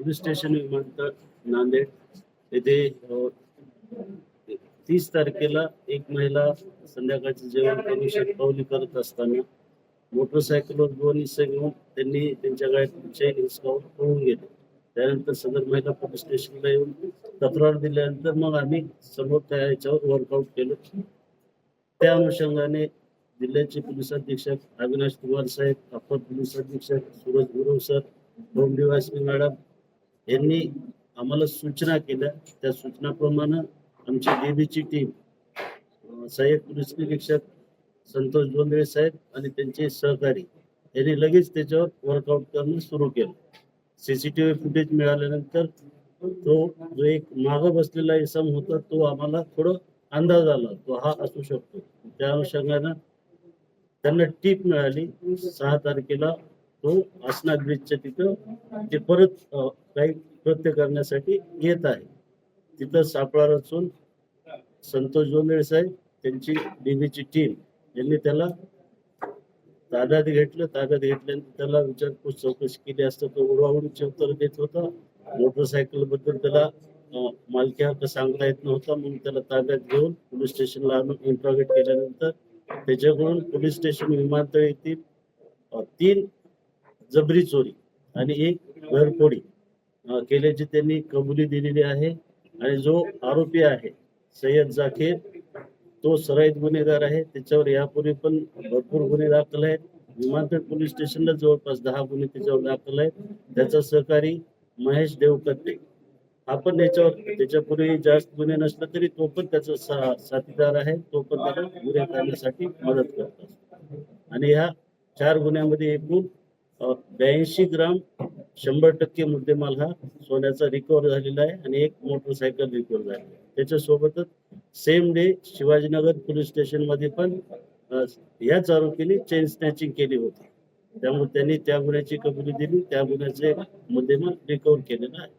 Police station विमानतळ नांदेड येथे 30 तारखेला एक महिला संध्याकाळचे जेवण करून शतपावली करत असताना मोटरसायकलवर 2 इसम घेऊन त्यांनी त्यांच्या गाडीतून चैन हिसकावून पळून गेले. त्यानंतर सदर महिला पोलीस स्टेशनला येऊन तक्रार दिल्यानंतर मग आम्ही समोर त्या याच्यावर वर्कआउट केलं. त्या अनुषंगाने जिल्ह्याचे पोलीस अधीक्षक अविनाश कुमार साहेब, अप्पर पोलीस अधीक्षक सूरज गुरव सर, डोंबिवली मॅडम यांनी आम्हाला सूचना केल्या. त्या सूचनाप्रमाणे आमची डीबीची टीम सहाय्यक पोलीस निरीक्षक संतोष जोंधळे साहेब आणि त्यांचे सहकारी यांनी लगेच त्याच्यावर वर्कआउट करणं सुरू केलं. सीसीटीव्ही फुटेज मिळाल्यानंतर तो जो एक मागं बसलेला इसम होता तो आम्हाला थोडं अंदाज आला, तो हा असू शकतो. त्या अनुषंगानं त्यांना टीप मिळाली. 6 तारखेला तो आसना ब्रिजच्या तिथं ते परत काही कृत्य करण्यासाठी येत आहे. तिथं सापळा रचून संतोष जोंधळे साहेब त्यांची डीबीची टीम यांनी त्याला ताब्यात घेतलं. ताब्यात घेतल्यानंतर त्याला विचारपूस चौकशी केली असता तो उडवाउडीचे उत्तर देत होता. मोटरसायकल बद्दल त्याला मालकी हक्क सांगता येत नव्हता, म्हणून त्याला ताब्यात घेऊन पोलीस स्टेशनला आणून इंट्रोगेट केल्यानंतर त्याच्याकडून पोलीस स्टेशन विमानतळ येथील 3 जबरी चोरी आणि 1 घरफोडी केल्याची त्यांनी कबुली दिलेली आहे. आणि जो आरोपी आहे सय्यद जाकीर तो सराईत गुन्हेगार आहे. त्याच्यावर यापूर्वी पण भरपूर गुन्हे दाखल आहेत. विमानतळ पोलीस स्टेशनला जवळपास 10 गुन्हे त्याच्यावर दाखल आहेत. त्याचा सहकारी महेश देवकत्ते हा पण त्याच्यापूर्वी जास्त गुन्हे नसला तरी तो पण त्याचा साथीदार आहे. तो पण त्याला गुन्हे करण्यासाठी मदत करत असतो. आणि ह्या 4 गुन्ह्यामध्ये एकूण 82 ग्राम 100% मुद्देमाल हा सोन्याचा रिकव्हर झालेला आहे आणि 1 मोटरसायकल रिकव्हर झालेला आहे. त्याच्यासोबतच same day Shivajinagar police station मध्ये पण याच आरोपीने चेन स्नॅचिंग केली होती. त्यामुळे त्यांनी त्या गुन्ह्याची कबुली दिली, त्या गुन्ह्याचे मुद्देमाल रिकव्हर केलेला आहे.